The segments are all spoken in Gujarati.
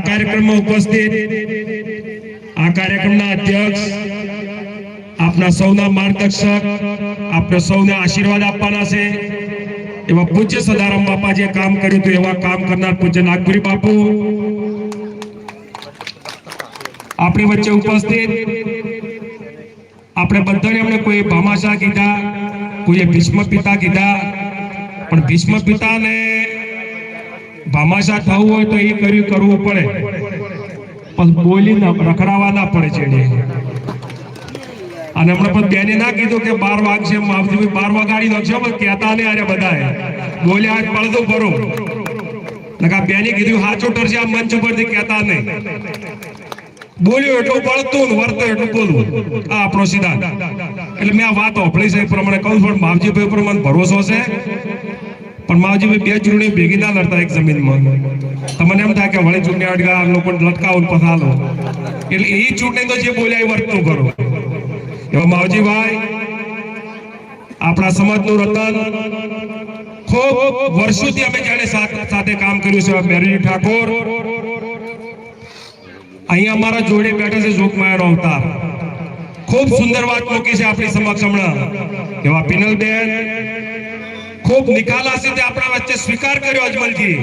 કાર્યક્રમમાં ઉપસ્થિત આ કાર્યક્રમના અધ્યક્ષ, આપના સૌના માર્ગદર્શક, આપને સૌને આશીર્વાદ આપવાના છે એવા પૂજ્ય સદારામ બાપા જે કામ કર્યું હતું એવા કામ કરનાર પૂજ્ય નાગપુરી બાપુ આપણી વચ્ચે ઉપસ્થિત। આપણે બધાને એમણે કોઈ ભામાશાહ કીધા, કોઈએ ભીષ્મ પિતા કીધા, પણ ભીષ્મ પિતાને ભામાશાહ થવું હોય તો એ કરવું પડે, પણ બોલી રખડાવા ના પડે છે। અને હમણાં પણ બેને ના કીધું કે 12 વાગશે, માવજી 12 વાગાડી નાખશો, પણ કહેતા નહીં અરે બધાએ બોલ્યા આજ પડદો ભરો નકા બેને કીધું હાચો ટરશે આ મંચ ઉપરથી કહેતા નહીં, બોલ્યો એટલું પડતું વર્તો એટલું બોલવું, આ આપણો સિદ્ધાંત। એટલે મેં આ વાત ઓફળી છે એ પ્રમાણે કહું છું, પણ માવજીભાઈ ઉપર મને ભરોસો છે, પણ માવજીભાઈ બે ચૂંટણી ભેગી ના લડતા એક જમીનમાં। તમને એમ થાય કે વળી ચૂંટણી અડગા લોકોને લટકાવો પસાલો, એટલે એ ચૂંટણી તો જે બોલ્યા એ વર્તનું કરો। એવા માવજીભાઈ આપણા સમાજનું રતન, ખૂબ વર્ષોથી અમે જાણે સાથે કામ કર્યું છે। મેરજી ઠાકોર અહીંયા અમારા જોડે બેઠા છે, જોગમાયાનો અવતાર, ખૂબ સુંદર વાત મૂકી છે આપણી સમક્ષ હમણાં। એવા પિનલબેન ખૂબ નિખાલસથી આપણા વચ્ચે સ્વીકાર કર્યો અજમલજી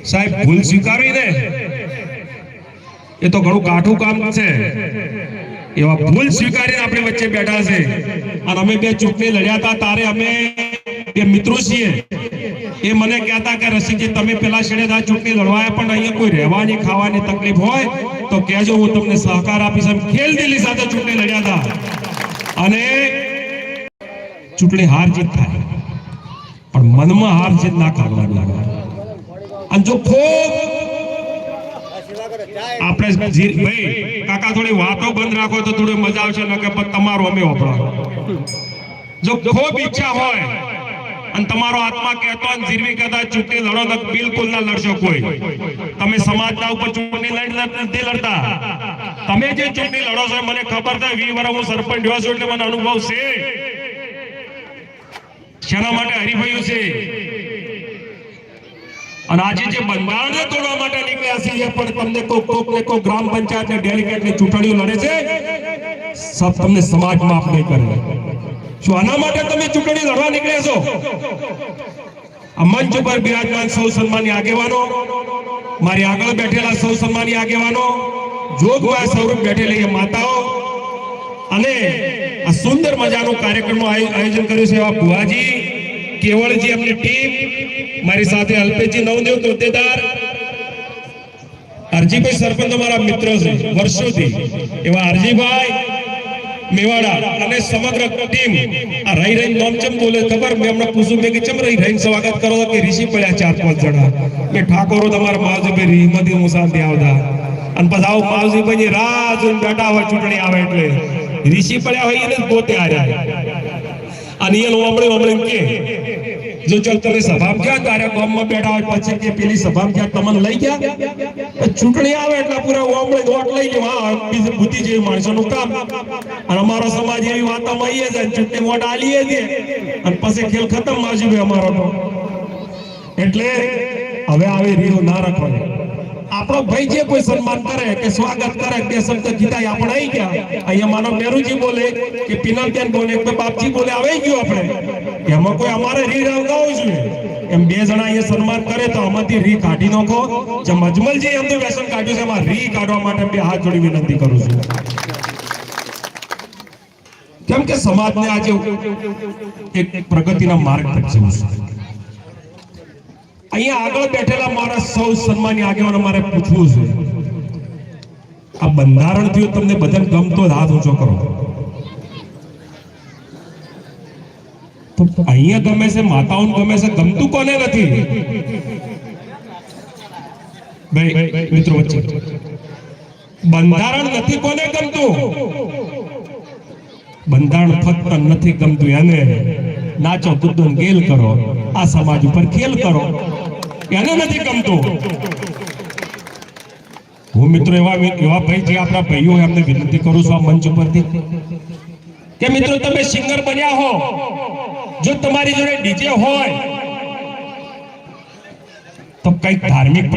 સાહેબ, ભૂલ સ્વીકારવી ને એ તો ઘણું કાઠું કામ છે। એવા ભૂલ સ્વીકારીને આપણી વચ્ચે બેઠા છે, અને અમે બે ચૂંટણી લડ્યા હતા તારે અમે બે મિત્રો છીએ, એ મને કહેતા કે રસિકજી તમે પેલા છેડે આ ચૂંટણી લડવાયા, પણ અહીંયા કોઈ રહેવાની ખાવાની તકલીફ હોય તો કહેજો, હું તમને સહકાર આપીશ। ખેલદિલી સાથે ચૂંટણી લડ્યા હતા, અને ચૂંટણી હાર જીત થાય પણ મનમાં હાર જીત ના કરવાની લાગે। અને જો ખૂબ આપણે ભાઈ કાકા થોડી વાતો બંધ રાખો તો થોડી મજા આવશે, ન કે તમારો અમે વાપરો। જો ખૂબ ઈચ્છા હોય અને તમારો આત્મા કહેતો અને જીરવી કહેતા ચૂંટણી લડો તો બિલકુલ ના લડશો કોઈ। તમે સમાજના ઉપર ચૂંટણી નથી લડતા, તમે જે ચૂંટણી લડો છો મને ખબર છે, 20 વર્ષ હું સરપંચ રહ્યો છું એટલે મને અનુભવ છે શેના માટે હરીફાયું છે। અને આજે જે બંધારણને તોડવા માટે નીકળ્યા છે, પણ તમને કોઈ ગ્રામ પંચાયતને ડેલિગેટની ચૂંટણીઓ લડે છે, સબ તમને સમાજ માફ નહીં કરે। શું આના માટે તમે ચૂંટણી લડવા નીકળ્યા છો? આ મંચ ઉપર બિરાજમાન સૌ સન્માનીય આગેવાનો, મારી આગળ બેઠેલા સૌ સન્માનીય આગેવાનો, જોગવાય સ્વરૂપ બેઠેલી માતાઓ, અને આ સુંદર મજાનો કાર્યક્રમનું આયોજન કર્યું છે એવા ભુવાજી, કેવળજી, એમની ટીમ, મારી સાથે અલ્પેશજી નવદેવ તોતેદાર, અરજીભાઈ સરપંચ અમારા મિત્ર છે વર્ષોથી, એવા અરજીભાઈ મેવાડા અને સમગ્ર ટીમ આ રહી રહી નામ ચમ બોલે ખબર? મેં હમણાં પૂછું મેં કે ચમ રહી સ્વાગત કરો કે ઋષિ પડ્યા 4-5 જણા, મેં ઠાકોરો તમારા માવજીભાઈ રીમતી મુસાફરી આવતા, અને પછી આવું માવજીભાઈ રાહ જોઈને બેઠા હોય ચૂંટણી આવે એટલે ઋષિ પડ્યા હોય એને પોતે આવ્યા, અને એ હમણાં કે જો ચાલ તમે સભામાં ગયા તારે ગામમાં બેઠા હોય પછી કે પેલી સભામાં ગયા તમને લઈ ગયા, ચૂંટણી આવે એટલે પૂરા ઓમળે વોટ લઈ લેવા, બીજી બુદ્ધિ જેવી માણસોનું કામ। અને અમારો સમાજ એવી વાતોમાં આવીએ જાય, ચૂંટણી વોટ આલીએ દે અને પછી ખેલ ખતમ માવજીભાઈ અમારો તો। એટલે હવે આવી રીઓ ના રાખવાની, આપણો ભાઈ જે કોઈ સન્માન કરે કે સ્વાગત કરે બે શબ્દ કીધા આપણે આવી ગયા, અહીંયા માનો મેરુજી બોલે કે પિનલબેન બોલે કે બાપજી બોલે આવી ગયો, આપણે એમાં કોઈ અમારે રી રાવતા હોય જોઈએ એમ બે જણા અહીંયા સન્માન કરે તો આમાંથી રી કાઢી નાખો। જેમ અજમલજી એમનું વ્યસન કાઢ્યું છે એમાં રી કાઢવા માટે બે હાથ જોડી વિનંતી કરું છું, કેમ કે સમાજને આજે એક પ્રગતિના માર્ગ પર જવું છે। અહીંયા આગળ બેઠેલા મારા સૌ સન્માનીય આગેવાનો મારે પૂછવું છે, આ બંધારણ થયું તમને બધાને ગમતો હાથ ઊંચો કરો। અહીંયા ગમે છે, માતાઓને ગમે છે, ગમતું કોને નથી? ભાઈ મિત્રો વચ્ચે બંધારણ નથી કોને ગમતું? બંધારણ ફક્ત નથી ગમતું એને નાચો કૂદો ગેલ કરો, આ સમાજ ઉપર ખેલ કરો, એને નથી ગમતું। હું મિત્રો એવા ભાઈ જે આપણા ભાઈઓ એમને વિનંતી કરું છું આ મંચ ઉપરથી કે મિત્રો તમે સિંગર બન્યા હો, જો તમારી જોડે ડીજે હોય તો કઈક ધાર્મિક